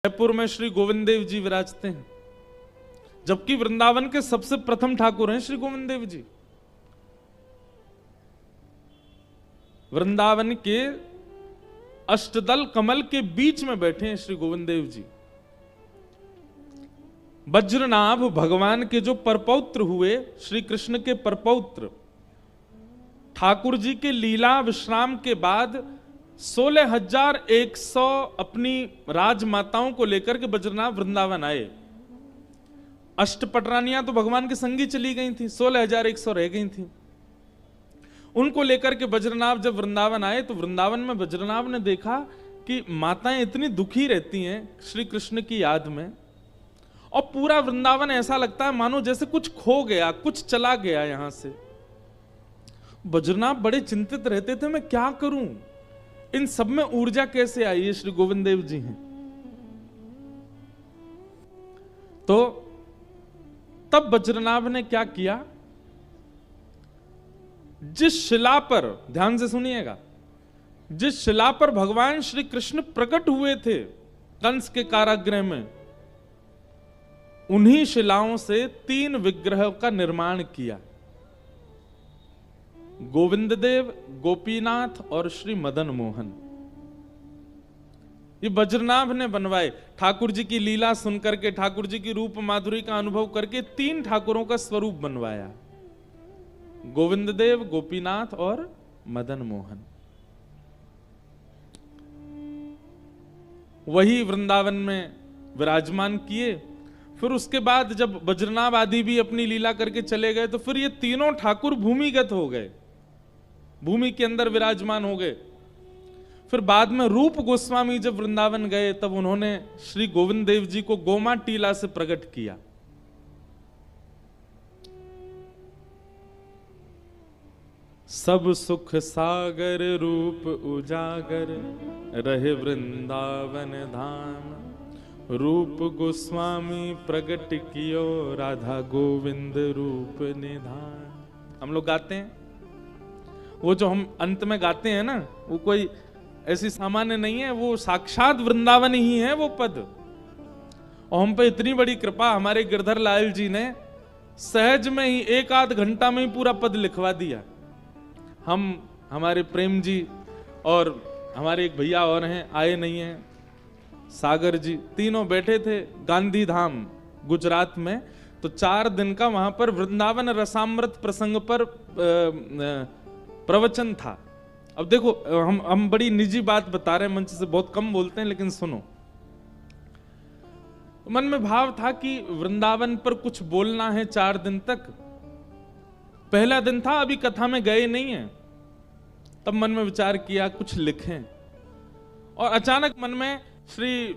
जयपुर में श्री गोविंद देव जी विराजते हैं, जबकि वृंदावन के सबसे प्रथम ठाकुर हैं श्री गोविंद देव जी। वृंदावन के अष्टदल कमल के बीच में बैठे हैं श्री गोविंद देव जी। वज्रनाभ भगवान के जो परपौत्र हुए, श्री कृष्ण के परपौत्र, ठाकुर जी के लीला विश्राम के बाद 16,100 अपनी राजमाताओं को लेकर के वज्रनाभ वृंदावन आए। अष्टपटरानियां तो भगवान के संगी चली गई थी, 16,100 रह गई थी। उनको लेकर के वज्रनाभ जब वृंदावन आए तो वृंदावन में वज्रनाभ ने देखा कि माताएं इतनी दुखी रहती हैं श्री कृष्ण की याद में, और पूरा वृंदावन ऐसा लगता है मानो जैसे कुछ खो गया, कुछ चला गया यहां से। वज्रनाभ बड़े चिंतित रहते थे, मैं क्या करूं, इन सब में ऊर्जा कैसे आई। ये श्री गोविंद देव जी हैं। तो तब वज्रनाभ ने क्या किया, जिस शिला पर, ध्यान से सुनिएगा, जिस शिला पर भगवान श्री कृष्ण प्रकट हुए थे कंस के कारागृह में, उन्हीं शिलाओं से 3 विग्रहों का निर्माण किया। गोविंद देव, गोपीनाथ और श्री मदन मोहन। ये वज्रनाभ ने बनवाए। ठाकुर जी की लीला सुनकर के, ठाकुर जी की रूप माधुरी का अनुभव करके 3 ठाकुरों का स्वरूप बनवाया, गोविंद देव, गोपीनाथ और मदन मोहन। वही वृंदावन में विराजमान किए। फिर उसके बाद जब वज्रनाभ आदि भी अपनी लीला करके चले गए तो फिर ये तीनों ठाकुर भूमिगत हो गए, भूमि के अंदर विराजमान हो गए। फिर बाद में रूप गोस्वामी जब वृंदावन गए तब उन्होंने श्री गोविंद देव जी को गोमा टीला से प्रकट किया। सब सुख सागर रूप उजागर, रहे वृंदावन धाम। रूप गोस्वामी प्रकट कियो, राधा गोविंद रूप निधान। हम लोग गाते हैं, वो जो हम अंत में गाते हैं ना, वो कोई ऐसी सामान्य नहीं है, वो साक्षात वृंदावन ही है वो पद। और हम पे इतनी बड़ी कृपा हमारे गिरधर लाल जी ने सहज में ही 1-8 घंटा में ही पूरा पद लिखवा दिया। हम, हमारे प्रेम जी और हमारे एक भैया और हैं, आए नहीं हैं, सागर जी, तीनों बैठे थे गांधी धाम गुजरात में। तो 4 दिन का वहां पर वृंदावन रसामृत प्रसंग पर प्रवचन था। अब देखो, हम बड़ी निजी बात बता रहे हैं, मंच से बहुत कम बोलते हैं, लेकिन सुनो। मन में भाव था कि वृंदावन पर कुछ बोलना है 4 दिन तक। पहला दिन था, अभी कथा में गए नहीं है। तब मन में विचार किया कुछ लिखें, और अचानक मन में श्री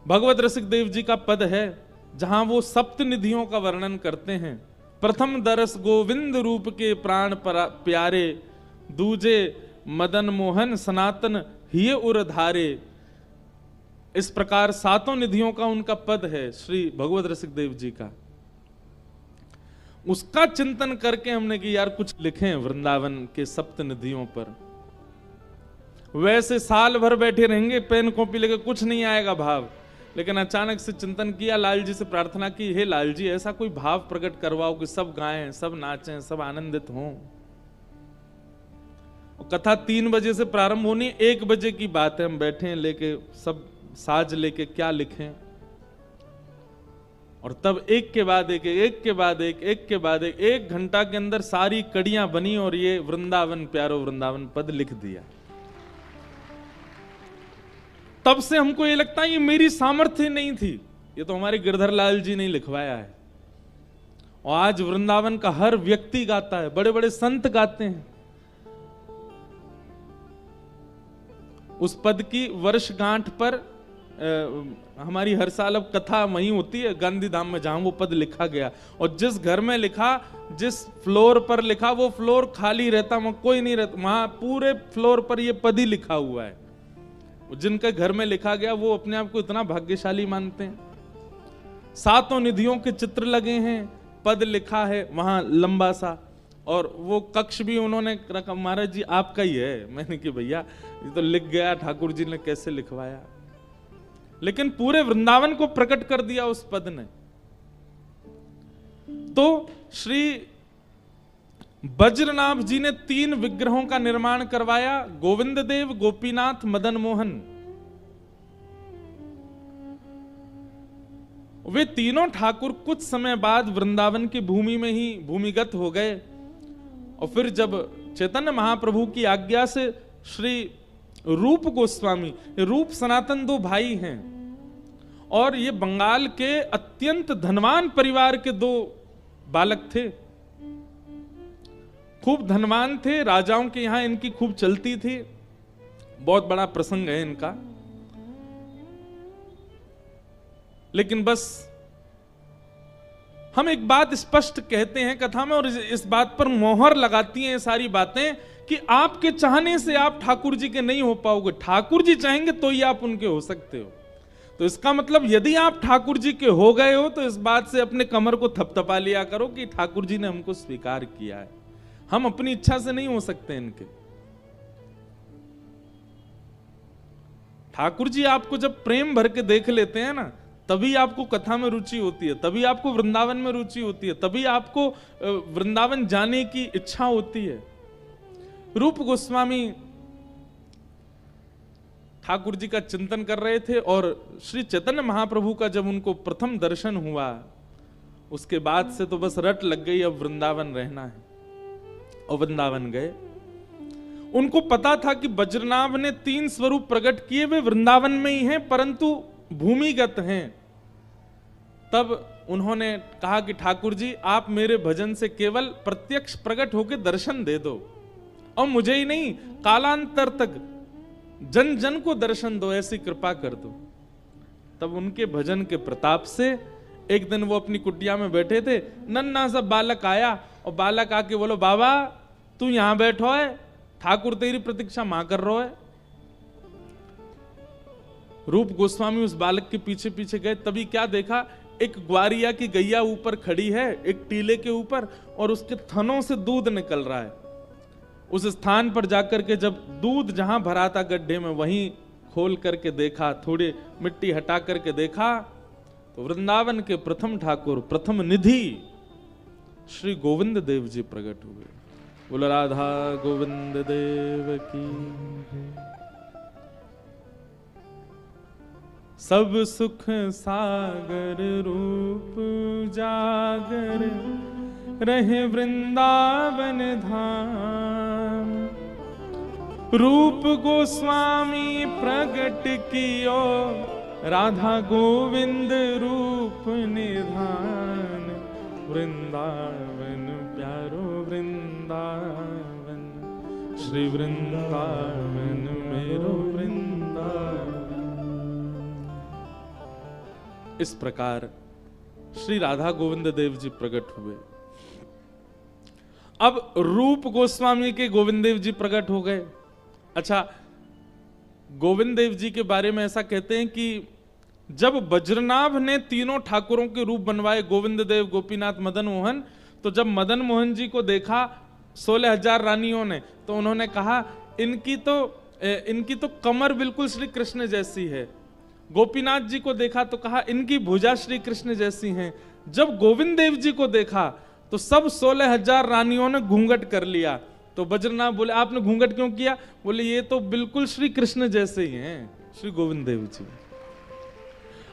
भगवत रसिक देव जी का पद है जहां वो सप्तनिधियों का वर्णन करते हैं। प्रथम दरस गोविंद रूप के प्राण प्यारे, दूजे मदन मोहन सनातन हिय उरधारे। इस प्रकार 7 निधियों का उनका पद है श्री भगवत रसिक देव जी का। उसका चिंतन करके हमने कि यार कुछ लिखें वृंदावन के सप्त निधियों पर। वैसे साल भर बैठे रहेंगे पेन कॉपी लेके, कुछ नहीं आएगा भाव। लेकिन अचानक से चिंतन किया, लाल जी से प्रार्थना की, हे लाल जी ऐसा कोई भाव प्रकट करवाओ कि सब गाएं, सब नाचें, सब आनंदित हों। कथा 3 बजे से प्रारंभ होनी, 1 बजे की बात है, हम बैठे हैं लेके सब साज लेके, क्या लिखें। और तब एक के बाद एक, एक के बाद एक, एक के बाद एक, 1 घंटा के अंदर सारी कड़ियां बनी और ये वृंदावन प्यारो वृंदावन पद लिख दिया। तब से हमको ये लगता है ये मेरी सामर्थ्य नहीं थी, ये तो हमारे गिरधर लाल जी ने लिखवाया है। और आज वृंदावन का हर व्यक्ति गाता है, बड़े बड़े संत गाते हैं। उस पद की वर्षगांठ पर हमारी हर साल अब कथा वहीं होती है गांधी धाम में जहां वो पद लिखा गया। और जिस घर में लिखा, जिस फ्लोर पर लिखा, वो फ्लोर खाली रहता, वहां कोई नहीं रहता, वहां पूरे फ्लोर पर ये पद ही लिखा हुआ है। जिनके घर में लिखा गया वो अपने आप को इतना भाग्यशाली मानते हैं। 7 निधियों के चित्र लगे हैं, पद लिखा है वहां लंबा सा, और वो कक्ष भी उन्होंने रखा। महाराज जी आपका ही है। मैंने कि भैया ये तो लिख गया, ठाकुर जी ने कैसे लिखवाया। लेकिन पूरे वृंदावन को प्रकट कर दिया उस पद ने। तो श्री वज्रनाभ जी ने 3 विग्रहों का निर्माण करवाया, गोविंद देव, गोपीनाथ, मदन मोहन। वे तीनों ठाकुर कुछ समय बाद वृंदावन की भूमि में ही भूमिगत हो गए। और फिर जब चैतन्य महाप्रभु की आज्ञा से श्री रूप गोस्वामी, रूप सनातन 2 भाई हैं और ये बंगाल के अत्यंत धनवान परिवार के 2 बालक थे, खूब धनवान थे, राजाओं के यहां इनकी खूब चलती थी। बहुत बड़ा प्रसंग है इनका। लेकिन बस हम एक बात स्पष्ट कहते हैं कथा में, और इस बात पर मोहर लगाती हैं ये सारी बातें कि आपके चाहने से आप ठाकुर जी के नहीं हो पाओगे। ठाकुर जी चाहेंगे तो ही आप उनके हो सकते हो। तो इसका मतलब यदि आप ठाकुर जी के हो गए हो तो इस बात से अपने कमर को थपथपा लिया करो कि ठाकुर जी ने हमको स्वीकार किया है। हम अपनी इच्छा से नहीं हो सकते इनके। ठाकुर जी आपको जब प्रेम भर के देख लेते हैं ना, तभी आपको कथा में रुचि होती है, तभी आपको वृंदावन में रुचि होती है, तभी आपको वृंदावन जाने की इच्छा होती है। रूप गोस्वामी ठाकुर जी का चिंतन कर रहे थे और श्री चैतन्य महाप्रभु का जब उनको प्रथम दर्शन हुआ, उसके बाद से तो बस रट लग गई, अब वृंदावन रहना है। और वृंदावन गए। उनको पता था कि वज्रनाभ ने 3 स्वरूप प्रकट किए, वे वृंदावन में ही हैं परंतु भूमिगत हैं। तब उन्होंने कहा कि ठाकुर जी आप मेरे भजन से केवल प्रत्यक्ष प्रकट होकर दर्शन दे दो, और मुझे ही नहीं कालांतर तक जन जन को दर्शन दो, ऐसी कृपा कर दो। तब उनके भजन के प्रताप से एक दिन वो अपनी कुटिया में बैठे थे, नन्ना सा बालक आया और बालक आके बोलो बाबा तू यहां बैठो है, ठाकुर तेरी प्रतीक्षा मां कर रहा है। रूप गोस्वामी उस बालक के पीछे पीछे गए, तभी क्या देखा, एक ग्वारिया की गैया ऊपर खड़ी है एक टीले के ऊपर, और उसके थनों से दूध निकल रहा है। उस स्थान पर जाकर के जब दूध जहां भरा था गड्ढे में, वहीं खोल करके देखा, थोड़ी मिट्टी हटा करके देखा, तो वृंदावन के प्रथम ठाकुर, प्रथम निधि श्री गोविंद देव जी प्रकट हुए। बोलो राधा गोविंद देव की। सब सुख सागर रूप जागर रहे वृंदावन धाम। रूप गोस्वामी प्रगट कियो राधा गोविंद रूप निधान। वृंदावन प्यारो वृंदावन, श्री वृंदावन मेरो वृंदावन। इस प्रकार श्री राधा गोविंद देव जी प्रकट हुए। अब रूप गोस्वामी के गोविंद देव जी प्रकट हो गए। अच्छा, गोविंद देव जी के बारे में ऐसा कहते हैं कि जब वज्रनाभ ने तीनों ठाकुरों के रूप बनवाए, गोविंद देव, गोपीनाथ, मदन मोहन, तो जब मदन मोहन जी को देखा 16,000 रानियों ने, तो उन्होंने कहा इनकी तो कमर बिल्कुल श्री कृष्ण जैसी है। गोपीनाथ जी को देखा तो कहा इनकी भुजा श्री कृष्ण जैसी हैं। जब गोविंद देव जी को देखा तो सब 16,000 रानियों ने घूंघट कर लिया। तो वज्रनाभ बोले आपने घूंघट क्यों किया? बोले ये तो बिल्कुल श्री कृष्ण जैसे ही हैं श्री गोविंद देव जी।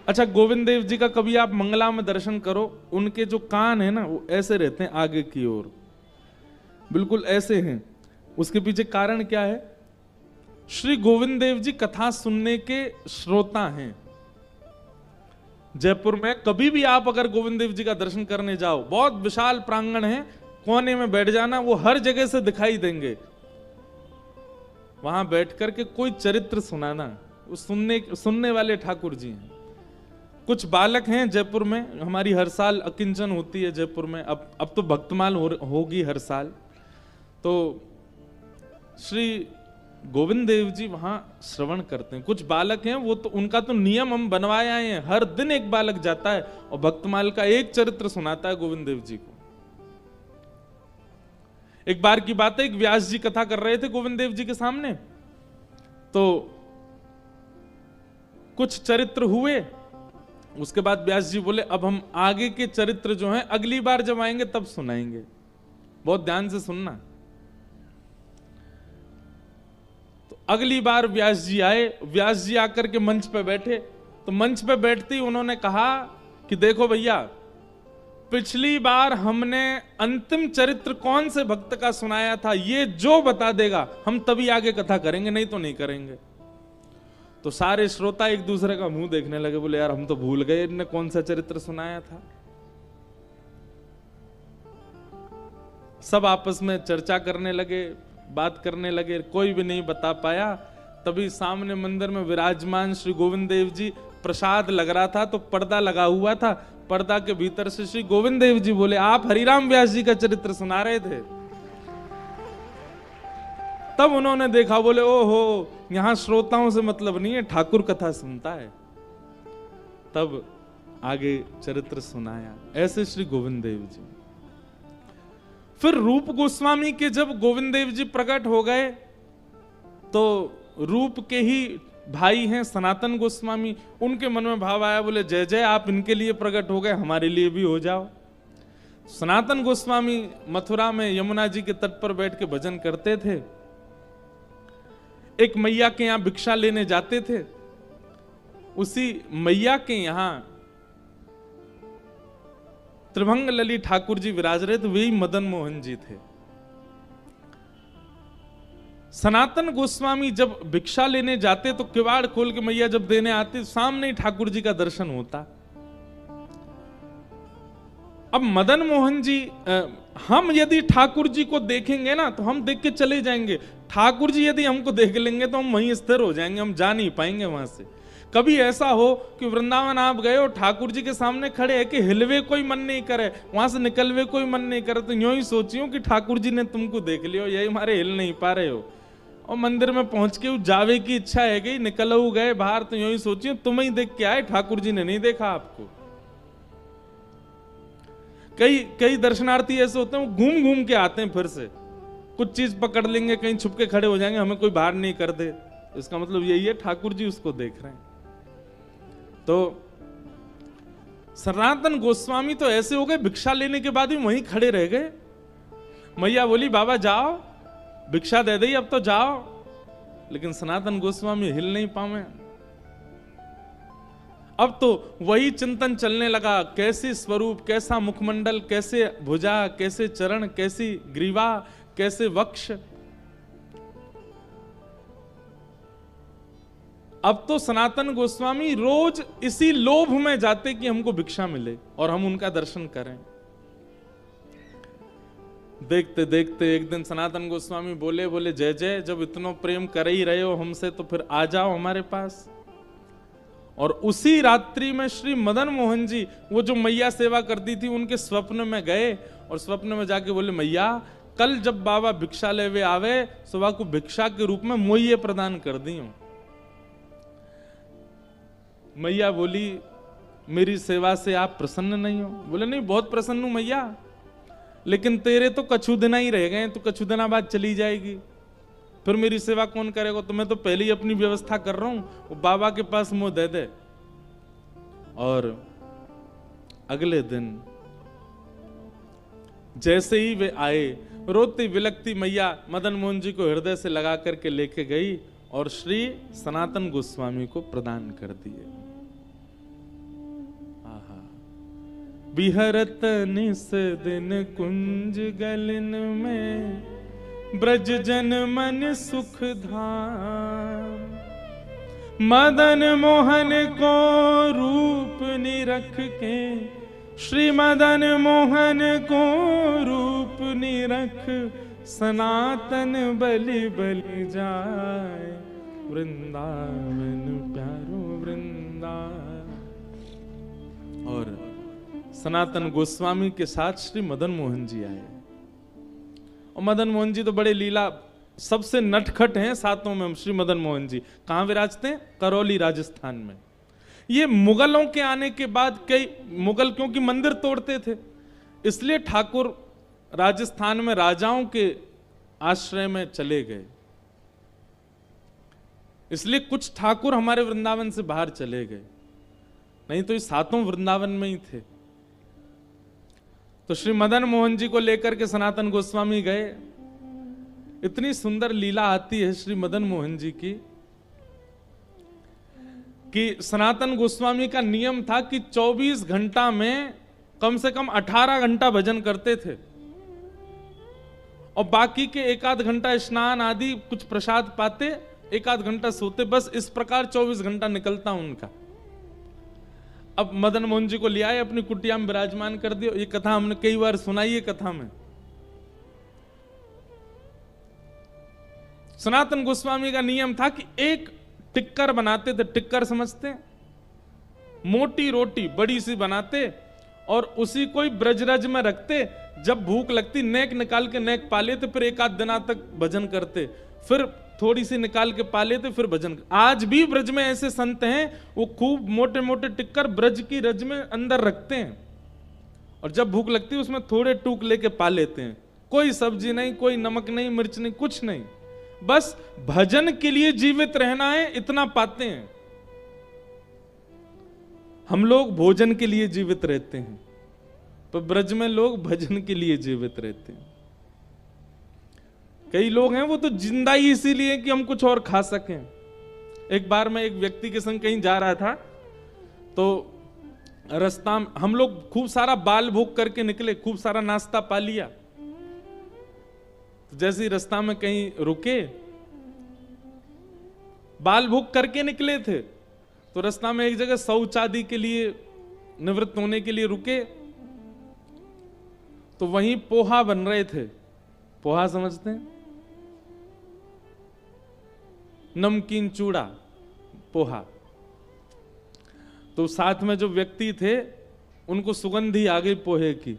अच्छा, गोविंद देव जी का कभी आप मंगला में दर्शन करो, उनके जो कान है ना वो ऐसे रहते हैं आगे की ओर, बिल्कुल ऐसे हैं। उसके पीछे कारण क्या है? श्री गोविंद देव जी कथा सुनने के श्रोता हैं। जयपुर में कभी भी आप अगर गोविंद देव जी का दर्शन करने जाओ, बहुत विशाल प्रांगण है, कोने में बैठ जाना, वो हर जगह से दिखाई देंगे। वहां बैठ करके कोई चरित्र सुनाना, वो सुनने वाले ठाकुर जी हैं। कुछ बालक हैं जयपुर में, हमारी हर साल अकिंचन होती है जयपुर में, अब तो भक्तमाल होगी हर साल। तो श्री गोविंद देव जी वहां श्रवण करते हैं। कुछ बालक हैं, वो तो उनका तो नियम हम बनवाए आए हैं, हर दिन एक बालक जाता है और भक्तमाल का एक चरित्र सुनाता है गोविंद देव जी को। एक बार की बात है, एक व्यास जी कथा कर रहे थे गोविंद देव जी के सामने, तो कुछ चरित्र हुए। उसके बाद व्यास जी बोले अब हम आगे के चरित्र जो हैं अगली बार जब आएंगे तब सुनाएंगे, बहुत ध्यान से सुनना। तो अगली बार व्यास जी आए, व्यास जी आकर के मंच पे बैठे, तो मंच पे बैठते ही उन्होंने कहा कि देखो भैया, पिछली बार हमने अंतिम चरित्र कौन से भक्त का सुनाया था, ये जो बता देगा हम तभी आगे कथा करेंगे, नहीं तो नहीं करेंगे। तो सारे श्रोता एक दूसरे का मुंह देखने लगे, बोले यार हम तो भूल गए इनने कौन सा चरित्र सुनाया था। सब आपस में चर्चा करने लगे, बात करने लगे, कोई भी नहीं बता पाया। तभी सामने मंदिर में विराजमान श्री गोविंद देव जी, प्रसाद लग रहा था तो पर्दा लगा हुआ था, पर्दा के भीतर से श्री गोविंद देव जी बोले आप हरिराम व्यास जी का चरित्र सुना रहे थे। तब उन्होंने देखा, बोले ओहो, यहां श्रोताओं से मतलब नहीं है, ठाकुर कथा सुनता है। तब आगे चरित्र सुनाया। ऐसे श्री गोविंद देव जी। फिर रूप गोस्वामी के जब गोविंद देव जी प्रकट हो गए तो रूप के ही भाई हैं सनातन गोस्वामी, उनके मन में भाव आया, बोले जय जय, आप इनके लिए प्रकट हो गए, हमारे लिए भी हो जाओ। सनातन गोस्वामी मथुरा में यमुना जी के तट पर बैठ के भजन करते थे। एक मैया के यहां भिक्षा लेने जाते थे, उसी मैया के यहां त्रिभंग लली ठाकुर जी विराज रहे थे, वही मदन मोहन जी थे। सनातन गोस्वामी जब भिक्षा लेने जाते तो किवाड़ खोल के मैया जब देने आते, सामने ही ठाकुर जी का दर्शन होता। अब मदन मोहन जी, हम यदि ठाकुर जी को देखेंगे ना तो हम देख के चले जाएंगे, ठाकुर जी यदि हमको देख लेंगे तो हम वहीं स्थिर हो जाएंगे, हम जा नहीं पाएंगे वहां से। कभी ऐसा हो कि वृंदावन आप गए और ठाकुर जी के सामने खड़े है कि हिलवे कोई मन नहीं करे, वहां से निकलवे कोई मन नहीं करे, तो यूं ही सोचियो कि ठाकुर जी ने तुमको देख लियो, यही हमारे हिल नहीं पा रहे हो, और मंदिर में पहुंच के जावे की इच्छा है कि निकल गए बाहर, तो यूं ही सोचियो तुम ही देख के आए, ठाकुर जी ने नहीं देखा आपको। कई दर्शनार्थी ऐसे होते हैं, वो घूम घूम के आते हैं, फिर से कुछ चीज पकड़ लेंगे, कहीं छुप के खड़े हो जाएंगे, हमें कोई बाहर नहीं कर दे, इसका मतलब यही है ठाकुर जी उसको देख रहे हैं। तो सनातन गोस्वामी तो ऐसे हो गए, भिक्षा लेने के बाद भी वहीं खड़े रह गए। मैया बोली बाबा जाओ, भिक्षा दे दी, अब तो जाओ, लेकिन सनातन गोस्वामी हिल नहीं पावे। अब तो वही चिंतन चलने लगा, कैसे स्वरूप, कैसा मुखमंडल, कैसे भुजा, कैसे चरण, कैसी ग्रीवा, कैसे वक्ष। अब तो सनातन गोस्वामी रोज इसी लोभ में जाते कि हमको भिक्षा मिले और हम उनका दर्शन करें। देखते देखते एक दिन सनातन गोस्वामी बोले जय जय, जब इतना प्रेम कर ही रहे हो हमसे तो फिर आ जाओ हमारे पास। और उसी रात्रि में श्री मदन मोहन जी, वो जो मैया सेवा करती थी, उनके स्वप्न में गए और स्वप्न में जाके बोले मैया कल जब बाबा भिक्षा लेवे आवे, सुबह को भिक्षा के रूप में मोइये प्रदान कर दी हूं। मैया बोली मेरी सेवा से आप प्रसन्न नहीं हो? बोले नहीं, बहुत प्रसन्न हूं मैया, लेकिन तेरे तो कछु दिन ही रह गए, तो कछु दिना बाद चली जाएगी, फिर मेरी सेवा कौन करेगा? तो मैं तो पहले ही अपनी व्यवस्था कर रहा हूं, वो बाबा के पास मुंह दे दे। और अगले दिन जैसे ही वे आए, रोती विलकती मैया मदन मोहन जी को हृदय से लगा करके लेके गई और श्री सनातन गोस्वामी को प्रदान कर दिए। बिहरत निस दिन कुंज गलन में, ब्रज जन मन सुख धाम, मदन मोहन को रूप निरख के, श्री मदन मोहन को रूप निरख, सनातन बलि बलि जाए, वृंदावन प्यारो वृंदावन। और सनातन गोस्वामी के साथ श्री मदन मोहन जी आए, और मदन मोहन जी तो बड़े लीला, सबसे नटखट हैं सातों में श्री मदन मोहन जी। कहां विराजते हैं? करौली राजस्थान में। ये मुगलों के आने के बाद, कई मुगल क्योंकि मंदिर तोड़ते थे, इसलिए ठाकुर राजस्थान में राजाओं के आश्रय में चले गए। इसलिए कुछ ठाकुर हमारे वृंदावन से बाहर चले गए, नहीं तो ये सातों वृंदावन में ही थे। तो श्री मदन मोहन जी को लेकर के सनातन गोस्वामी गए। इतनी सुंदर लीला आती है श्री मदन मोहन जी की कि सनातन गोस्वामी का नियम था कि 24 घंटा में कम से कम 18 घंटा भजन करते थे और बाकी के एक आध घंटा स्नान आदि कुछ प्रसाद पाते, एक आध घंटा सोते, बस इस प्रकार 24 घंटा निकलता उनका। अब मदन मोहन जी को ले आए, अपनी कुटिया में विराजमान कर दियो। ये कथा हमने कई बार सुनाई है कथा में। सनातन गोस्वामी का नियम था कि एक टिक्कर बनाते थे, टिक्कर समझते हैं, मोटी रोटी बड़ी सी बनाते और उसी को ब्रजरज में रखते। जब भूख लगती नेक निकाल के नेक पा लेते, फिर एक आध दिना तक भजन करते, फिर थोड़ी सी निकाल के पा लेते, फिर भजन। आज भी ब्रज में ऐसे संत हैं, वो खूब मोटे मोटे टिक्कर ब्रज की रज में अंदर रखते हैं और जब भूख लगती है उसमें थोड़े टूक लेके पा लेते हैं। कोई सब्जी नहीं, कोई नमक नहीं, मिर्च नहीं, कुछ नहीं, बस भजन के लिए जीवित रहना है, इतना पाते हैं। हम लोग भोजन के लिए जीवित रहते हैं, पर ब्रज में लोग भजन के लिए जीवित रहते हैं। कई लोग हैं वो तो जिंदा ही इसीलिए कि हम कुछ और खा सकें। एक बार मैं एक व्यक्ति के संग कहीं जा रहा था, तो रास्ता में हम लोग खूब सारा बाल भोग करके निकले, खूब सारा नाश्ता पा लिया। जैसे ही रास्ता में कहीं रुके, बाल भोग करके निकले थे, तो रास्ता में एक जगह शौच आदि के लिए निवृत्त होने के लिए रुके, तो वहीं पोहा बन रहे थे। पोहा समझते हैं, नमकीन चूड़ा पोहा। तो साथ में जो व्यक्ति थे उनको सुगंधी आ गई पोहे की,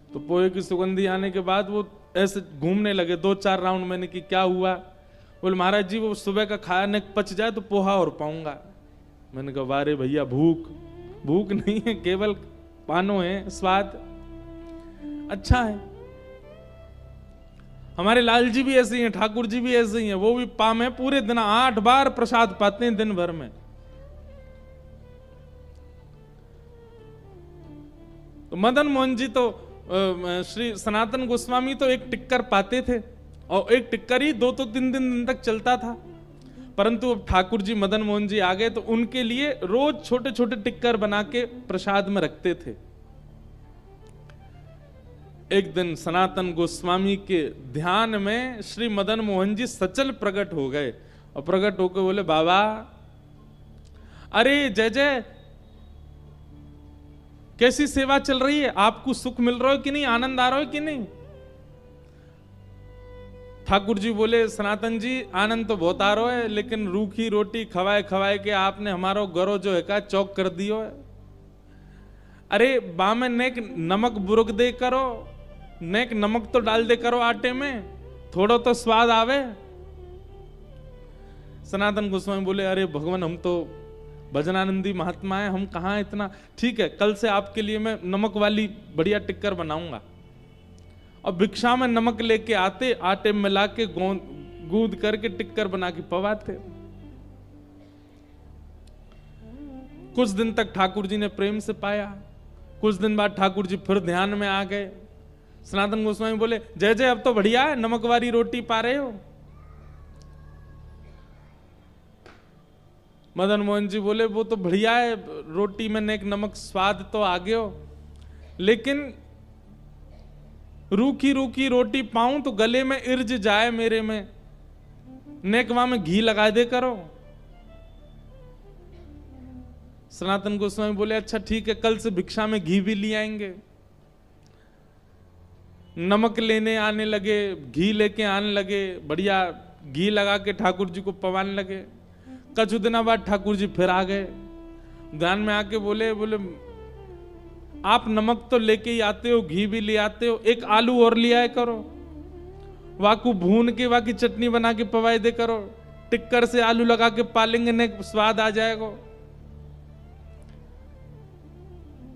तो पोहे की सुगंधी आने के बाद वो ऐसे घूमने लगे 2-4 राउंड। मैंने कि क्या हुआ? बोले महाराज जी वो सुबह का खाया न पच जाए तो पोहा और पाऊंगा। मैंने कहा वारे भैया, भूख नहीं है, केवल पानो है, स्वाद अच्छा है। हमारे लाल जी भी ऐसे ही हैं, ठाकुर जी भी ऐसे ही हैं, वो भी पाम है, पूरे दिन 8 बार प्रसाद पाते हैं दिन भर में। तो मदन मोहन जी तो श्री सनातन गोस्वामी तो एक टिक्कर पाते थे और एक टिक्कर ही 2-3 दिन तक चलता था। परंतु अब ठाकुर जी मदन मोहन जी आ गए तो उनके लिए रोज छोटे छोटे टिक्कर बना के प्रसाद में रखते थे। एक दिन सनातन गोस्वामी के ध्यान में श्री मदन मोहन जी सचल प्रकट हो गए और प्रकट होकर बोले बाबा, अरे जय जय, कैसी सेवा चल रही है? आपको सुख मिल रहा है कि नहीं? आनंद आ रहा है कि नहीं? ठाकुर जी बोले सनातन जी, आनंद तो बहुत आ रहा है, लेकिन रूखी रोटी खवाए खवाए के आपने हमारा गौरव जो है का चौक कर दियो है। अरे बामे नेक नमक बुरुक दे करो, नेक नमक तो डाल दे करो आटे में, थोड़ा तो स्वाद आवे। सनातन गोस्वामी बोले अरे भगवान, हम तो भजनानंदी महात्मा है, हम कहाँ इतना। ठीक है, कल से आपके लिए मैं नमक वाली बढ़िया टिक्कर बनाऊंगा। और भिक्षा में नमक लेके आते, आटे में मिला के गूंद करके टिक्कर बना के पवाते। कुछ दिन तक ठाकुर जी ने प्रेम से पाया। कुछ दिन बाद ठाकुर जी फिर ध्यान में आ गए। सनातन गोस्वामी बोले जय जय, अब तो बढ़िया है, नमक वाली रोटी पा रहे हो। मदन मोहन जी बोले वो तो बढ़िया है, रोटी में नेक नमक स्वाद तो आ गयो, लेकिन रूखी रूखी रोटी पाऊं तो गले में इर्ज जाए मेरे में, नेक वहां में घी लगा दे करो। सनातन गोस्वामी बोले अच्छा ठीक है, कल से भिक्षा में घी भी ले आएंगे। नमक लेने आने लगे, घी लेके आने लगे, बढ़िया घी लगा के ठाकुर जी को पवाने लगे। कुछ दिनों बाद ठाकुर जी फिर आ गए। ध्यान में आके बोले आप नमक तो लेके ही आते हो, घी भी ले आते हो, एक आलू और ले आए करो, वाकू भून के वाकी चटनी बना के पवाए दे करो, टिक्कर से आलू लगा के पालेंगे ने स्वाद आ जाएगा।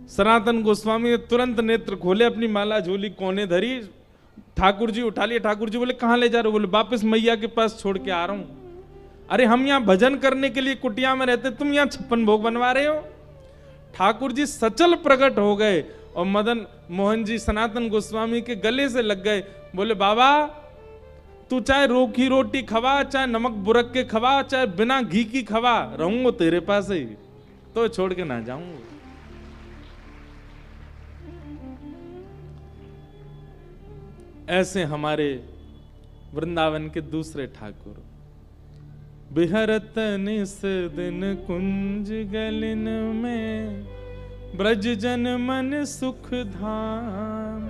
सनातन गोस्वामी ने तुरंत नेत्र खोले, अपनी माला झोली कोने धरी, ठाकुर जी उठा लिए। ठाकुर जी बोले कहां ले जा रहे हो? बोले वापस मैया के पास छोड़ के आ रहा हूं। अरे हम यहाँ भजन करने के लिए कुटिया में रहते, तुम यहाँ 56 भोग बनवा रहे हो। ठाकुर जी सचल प्रकट हो गए और मदन मोहन जी सनातन गोस्वामी के गले से लग गए। बोले बाबा तू चाहे रोखी रोटी खवा, चाहे नमक बुरक के खवा, चाहे बिना घी की खवा, रहूंगा तेरे पास ही, तो छोड़ के ना जाऊंगा। ऐसे हमारे वृंदावन के दूसरे ठाकुर। बिहरत निस दिन कुंज गलिन में, ब्रज जन मन सुख धाम।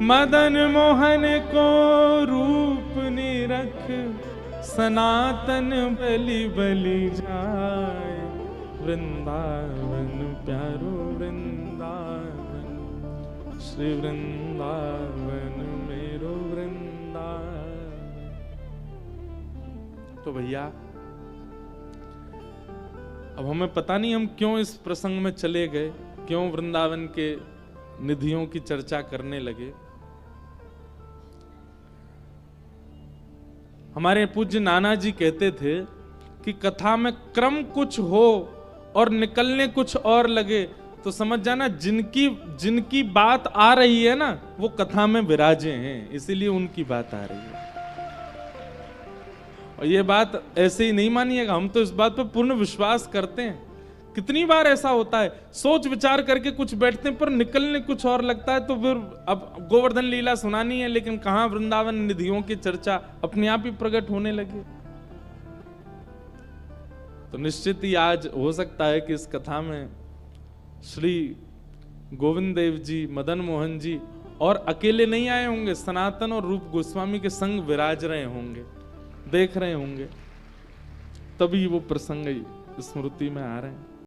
मदन मोहन को रूप निरख, सनातन बलि बलि जाए। वृंदावन प्यारो वृंदावन, श्री वृंदावन मेरो वृंदावन। तो भैया अब हमें पता नहीं हम क्यों इस प्रसंग में चले गए, क्यों वृंदावन के निधियों की चर्चा करने लगे। हमारे पूज्य नाना जी कहते थे कि कथा में क्रम कुछ हो और निकलने कुछ और लगे तो समझ जाना जिनकी बात आ रही है ना वो कथा में विराजे हैं, इसीलिए उनकी बात आ रही है। और ये बात ऐसे ही नहीं मानिएगा, हम तो इस बात पर पूर्ण विश्वास करते हैं। कितनी बार ऐसा होता है, सोच विचार करके कुछ बैठते हैं पर निकलने कुछ और लगता है, तो फिर अब गोवर्धन लीला सुनानी है लेकिन कहां वृंदावन निधियों की चर्चा अपने आप ही प्रकट होने लगे। तो निश्चित ही आज हो सकता है कि इस कथा में श्री गोविंद देव जी, मदन मोहन जी और अकेले नहीं आए होंगे, सनातन और रूप गोस्वामी के संग विराज रहे होंगे, देख रहे होंगे, तभी वो प्रसंग स्मृति में आ रहे हैं।